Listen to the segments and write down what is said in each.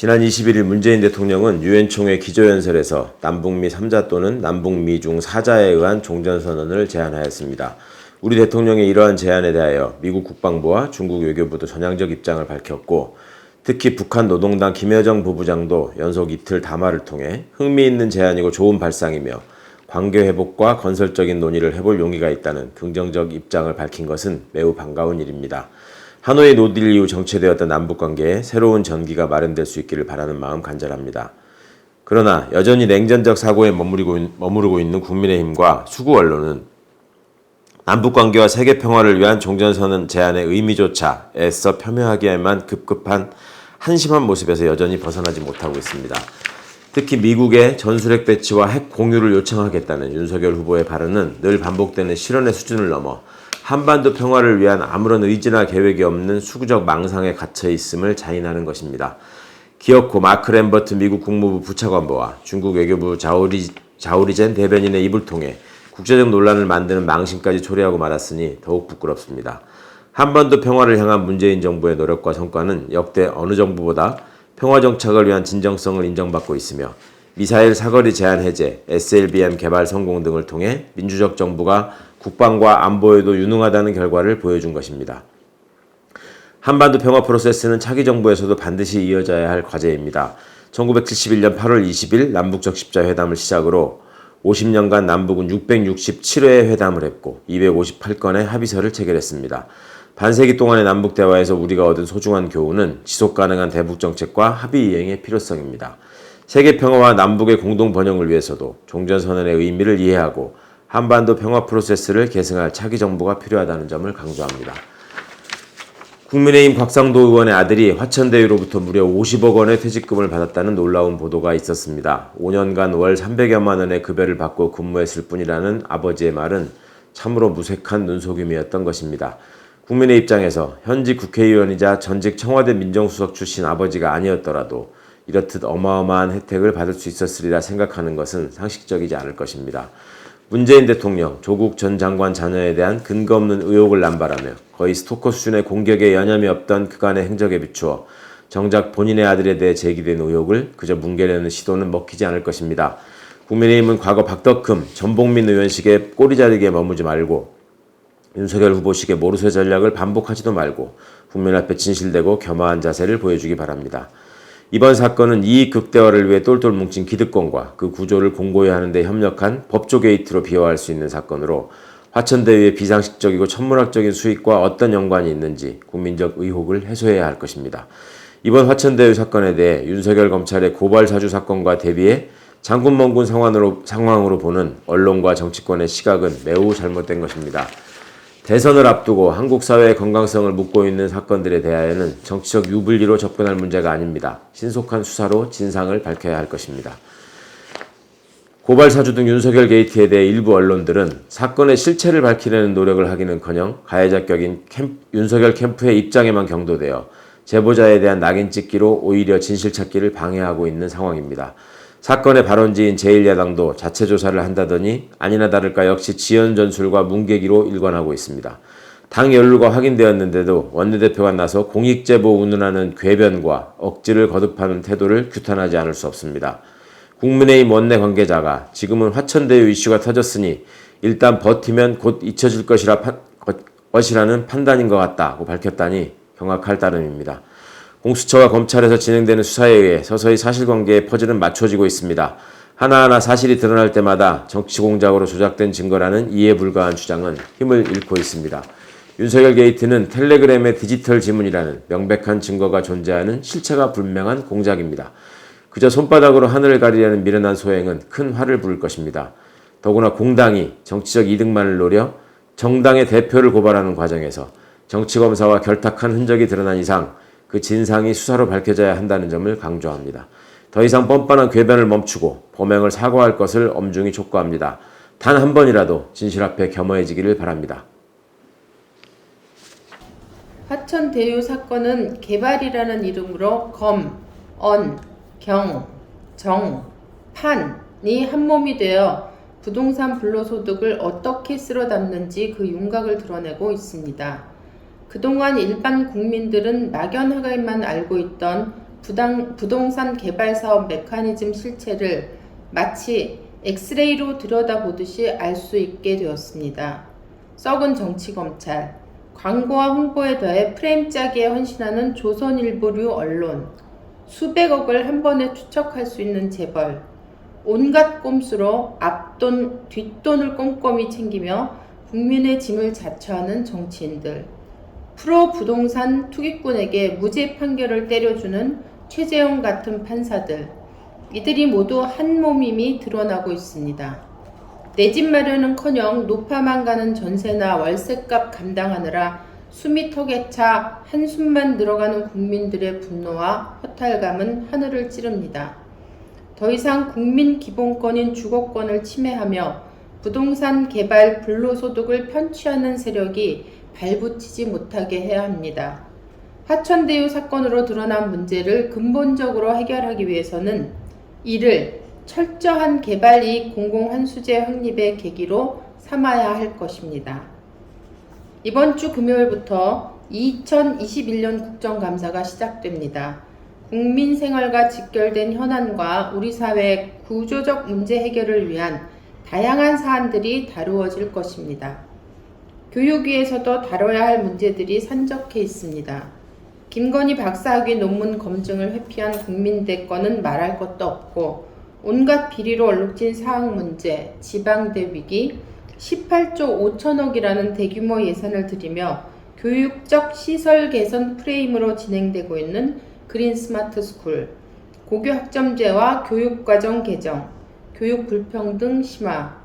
지난 21일 문재인 대통령은 유엔 총회 기조연설에서 남북미 3자 또는 남북미 중 4자에 의한 종전선언을 제안하였습니다. 우리 대통령의 이러한 제안에 대하여 미국 국방부와 중국 외교부도 전향적 입장을 밝혔고, 특히 북한 노동당 김여정 부부장도 연속 이틀 담화를 통해 흥미있는 제안이고 좋은 발상이며 관계 회복과 건설적인 논의를 해볼 용의가 있다는 긍정적 입장을 밝힌 것은 매우 반가운 일입니다. 하노이 노딜 이후 정체되었던 남북관계에 새로운 전기가 마련될 수 있기를 바라는 마음 간절합니다. 그러나 여전히 냉전적 사고에 머무르고 있는 국민의힘과 수구 언론은 남북관계와 세계평화를 위한 종전선언 제안의 의미조차 애써 폄훼하기에만 급급한 한심한 모습에서 여전히 벗어나지 못하고 있습니다. 특히 미국의 전술핵 배치와 핵 공유를 요청하겠다는 윤석열 후보의 발언은 늘 반복되는 실언의 수준을 넘어 한반도 평화를 위한 아무런 의지나 계획이 없는 수구적 망상에 갇혀 있음을 자인하는 것입니다. 기어코 마크 램버트 미국 국무부 부차관보와 중국 외교부 자오리젠 대변인의 입을 통해 국제적 논란을 만드는 망신까지 초래하고 말았으니 더욱 부끄럽습니다. 한반도 평화를 향한 문재인 정부의 노력과 성과는 역대 어느 정부보다 평화 정착을 위한 진정성을 인정받고 있으며, 미사일 사거리 제한 해제, SLBM 개발 성공 등을 통해 민주적 정부가 국방과 안보에도 유능하다는 결과를 보여준 것입니다. 한반도 평화 프로세스는 차기 정부에서도 반드시 이어져야 할 과제입니다. 1971년 8월 20일 남북적 십자회담을 시작으로 50년간 남북은 667회의 회담을 했고 258건의 합의서를 체결했습니다. 반세기 동안의 남북 대화에서 우리가 얻은 소중한 교훈은 지속 가능한 대북 정책과 합의 이행의 필요성입니다. 세계 평화와 남북의 공동 번영을 위해서도 종전선언의 의미를 이해하고 한반도 평화 프로세스를 계승할 차기 정부가 필요하다는 점을 강조합니다. 국민의힘 곽상도 의원의 아들이 화천대유로부터 무려 50억 원의 퇴직금을 받았다는 놀라운 보도가 있었습니다. 5년간 월 300여만 원의 급여를 받고 근무했을 뿐이라는 아버지의 말은 참으로 무색한 눈속임이었던 것입니다. 국민의 입장에서 현직 국회의원이자 전직 청와대 민정수석 출신 아버지가 아니었더라도 이렇듯 어마어마한 혜택을 받을 수 있었으리라 생각하는 것은 상식적이지 않을 것입니다. 문재인 대통령, 조국 전 장관 자녀에 대한 근거 없는 의혹을 남발하며 거의 스토커 수준의 공격에 여념이 없던 그간의 행적에 비추어 정작 본인의 아들에 대해 제기된 의혹을 그저 뭉개려는 시도는 먹히지 않을 것입니다. 국민의힘은 과거 박덕흠, 전봉민 의원식의 꼬리 자르기에 머무지 말고 윤석열 후보식의 모르쇠 전략을 반복하지도 말고 국민 앞에 진실되고 겸허한 자세를 보여주기 바랍니다. 이번 사건은 이익 극대화를 위해 똘똘 뭉친 기득권과 그 구조를 공고히 하는 데 협력한 법조 게이트로 비화할 수 있는 사건으로 화천대유의 비상식적이고 천문학적인 수익과 어떤 연관이 있는지 국민적 의혹을 해소해야 할 것입니다. 이번 화천대유 사건에 대해 윤석열 검찰의 고발 사주 사건과 대비해 장군멍군 상황으로 보는 언론과 정치권의 시각은 매우 잘못된 것입니다. 대선을 앞두고 한국 사회의 건강성을 묻고 있는 사건들에 대하여는 정치적 유불리로 접근할 문제가 아닙니다. 신속한 수사로 진상을 밝혀야 할 것입니다. 고발 사주 등 윤석열 게이트에 대해 일부 언론들은 사건의 실체를 밝히려는 노력을 하기는커녕 가해자격인 윤석열 캠프의 입장에만 경도되어 제보자에 대한 낙인 찍기로 오히려 진실 찾기를 방해하고 있는 상황입니다. 사건의 발원지인 제1야당도 자체 조사를 한다더니 아니나 다를까 역시 지연 전술과 뭉개기로 일관하고 있습니다. 당 연루가 확인되었는데도 원내대표가 나서 공익제보 운운하는 궤변과 억지를 거듭하는 태도를 규탄하지 않을 수 없습니다. 국민의힘 원내 관계자가 지금은 화천대유 이슈가 터졌으니 일단 버티면 곧 잊혀질 것이라는 판단인 것 같다고 밝혔다니 경악할 따름입니다. 공수처와 검찰에서 진행되는 수사에 의해 서서히 사실관계의 퍼즐은 맞춰지고 있습니다. 하나하나 사실이 드러날 때마다 정치공작으로 조작된 증거라는 이해 불가한 주장은 힘을 잃고 있습니다. 윤석열 게이트는 텔레그램의 디지털 지문이라는 명백한 증거가 존재하는 실체가 불명한 공작입니다. 그저 손바닥으로 하늘을 가리려는 미련한 소행은 큰 화를 부를 것입니다. 더구나 공당이 정치적 이득만을 노려 정당의 대표를 고발하는 과정에서 정치검사와 결탁한 흔적이 드러난 이상 그 진상이 수사로 밝혀져야 한다는 점을 강조합니다. 더 이상 뻔뻔한 궤변을 멈추고 범행을 사과할 것을 엄중히 촉구합니다. 단 한 번이라도 진실 앞에 겸허해지기를 바랍니다. 화천대유 사건은 개발이라는 이름으로 검, 언, 경, 정, 판이 한몸이 되어 부동산 불로소득을 어떻게 쓸어 담는지 그 윤곽을 드러내고 있습니다. 그동안 일반 국민들은 막연하게만 알고 있던 부동산 개발 사업 메커니즘 실체를 마치 엑스레이로 들여다보듯이 알 수 있게 되었습니다. 썩은 정치검찰, 광고와 홍보에 더해 프레임 짜기에 헌신하는 조선일보류 언론, 수백억을 한 번에 추적할 수 있는 재벌, 온갖 꼼수로 앞돈, 뒷돈을 꼼꼼히 챙기며 국민의 짐을 자처하는 정치인들, 프로 부동산 투기꾼에게 무죄 판결을 때려주는 최재형 같은 판사들, 이들이 모두 한 몸임이 드러나고 있습니다. 내 집 마련은커녕 노파만 가는 전세나 월세값 감당하느라 숨이 턱에 차 한숨만 늘어가는 국민들의 분노와 허탈감은 하늘을 찌릅니다. 더 이상 국민 기본권인 주거권을 침해하며 부동산 개발 불로소득을 편취하는 세력이 발붙이지 못하게 해야 합니다. 하천대유 사건으로 드러난 문제를 근본적으로 해결하기 위해서는 이를 철저한 개발이익 공공환수제 확립의 계기로 삼아야 할 것입니다. 이번 주 금요일부터 2021년 국정감사가 시작됩니다. 국민 생활과 직결된 현안과 우리 사회의 구조적 문제 해결을 위한 다양한 사안들이 다루어질 것입니다. 교육위에서도 다뤄야 할 문제들이 산적해 있습니다. 김건희 박사학위 논문 검증을 회피한 국민대권은 말할 것도 없고 온갖 비리로 얼룩진 사학 문제, 지방대 위기, 18조 5천억이라는 대규모 예산을 들이며 교육적 시설 개선 프레임으로 진행되고 있는 그린 스마트 스쿨, 고교 학점제와 교육과정 개정, 교육 불평등 심화,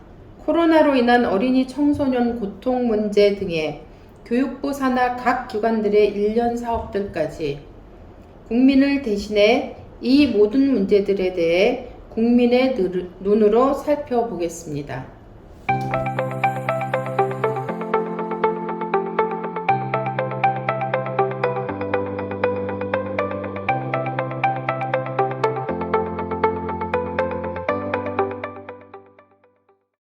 코로나로 인한 어린이 청소년 고통 문제 등의 교육부 산하 각 기관들의 일련 사업들까지 국민을 대신해 이 모든 문제들에 대해 국민의 눈으로 살펴보겠습니다.